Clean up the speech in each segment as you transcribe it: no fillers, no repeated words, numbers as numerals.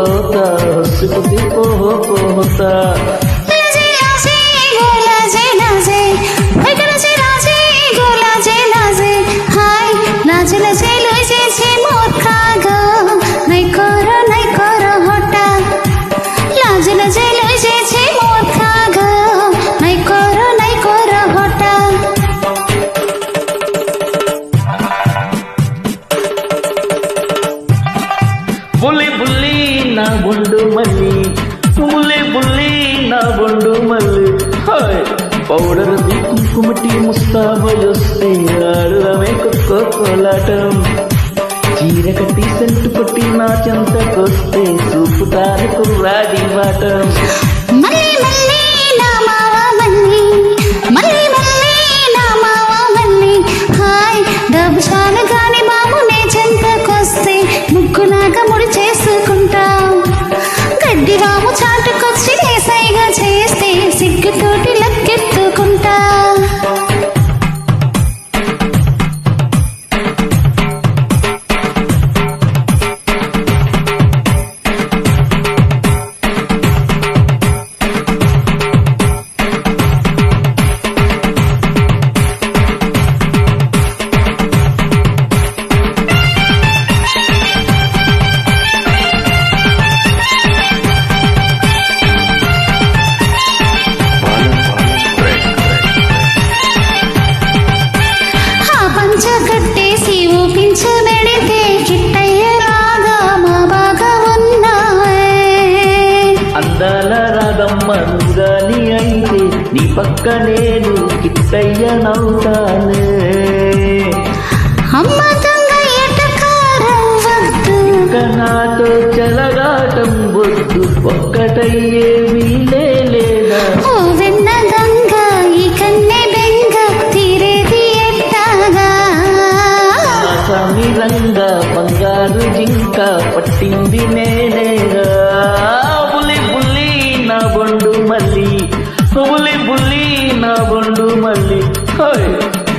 होता हंसपति को होता బుల్లి బుల్లి నా బొండు మల్లి బుల్లి బుల్లి నా బొండు మల్లి హాయ్ పౌడర్ ది కుంకుమటి ముస్తాబొస్తే ఆడమే కొత్త కోలాటం చీర కట్టి సెంటు కొట్టి నా చెంతకొస్తే చూపుతాను కుర్రాడి వాటం మల్లి మల్లి నా మావ మల్లి మల్లి మల్లి నా మావ మల్లి హాయ్ డబ్బుశాల గాని బాబు నే చెంతకొస్తే ముగ్గులాగా ముడి చేసుకుంటా గడ్డి బాబు చాటుకొచ్చి సైగా చేస్తే సిగ్గుతోటి లక్కెత్తుకుంటా కట్టేసి ఊపించు మెడితే కిట్టయ్యలాగా మా బాగా ఉన్నాయి అందాల రాగమ్మ నుగాని అయితే నీ పక్క నేను కిట్టయ్యనవుతానే అమ్మ దొంగ ఎటకారం వద్దు ఇక నాతో చెలగాటం వద్దు ఒక్కటయ్యే వీలే లేదా ఓ వెన్న దొంగ ఈ కన్నె బెంగ తీరేది ఎట్టాగా సమిరంగా బంగారు జింక పట్టింది నేనేగా బుల్లి బుల్లి నా బొండు మల్లి బుల్లి బుల్లి నా బొండు మల్లి హాయ్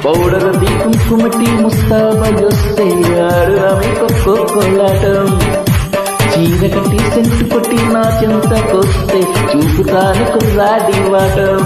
పౌడర్ ది కుంకుమటి ముస్తాబొస్తే ఆడమే కొత్త కోలాటం చీర కట్టి సెంటు కొట్టి నా చెంతకొస్తే చూపుతాను కుర్రాడి వాటం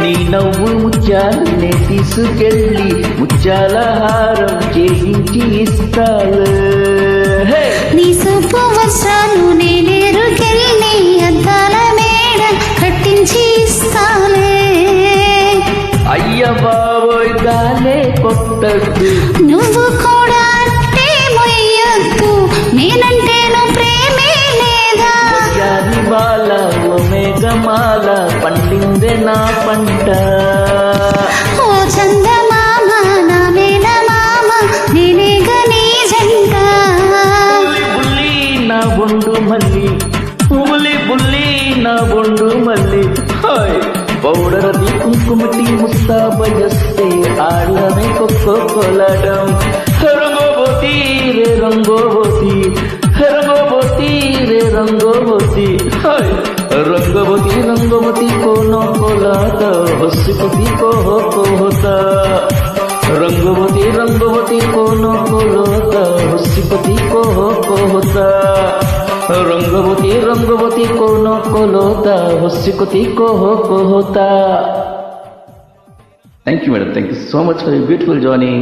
నీ నవ్వు ముత్యాలనే తీసుకెళ్ళి ముత్యాల హారం చేయించి ఇస్తాను నీ సూపు వస్త్రాలు నేనేరుకెళ్ళి అద్దాల మేడ కట్టించి ఇస్తాలే అయ్య బాబోయ్ గాలే కొట్టద్దు నువ్వు కూడా అంటే మొయ్యొద్దు నేనంటేను ప్రేమే లేదా జాని బాల మేఘమాల పండిందే నా పంట ఓ చందమామ నా మేన మామ నేనేగా నీ జంట బుల్లి నా బొండు మల్లి బుల్లి బుల్లి నా బొండు మల్లి హాయ్ పౌడర్ ది కుంకుమటి ముస్తాబొస్తే ఆడమే కొత్త కోలాటం రంగోబోతి రే రంగోబోతి రంగోబోతి రే రంగోబోతి హాయ్ रंगवती रंगवती कोनो कोलाता हंसपति को होता रंगवती रंगवती कोनो कोलाता हंसपति को होता रंगवती रंगवती कोनो कोलाता हंसपति को होता. Thank you madam, thank you so much for your beautiful journey.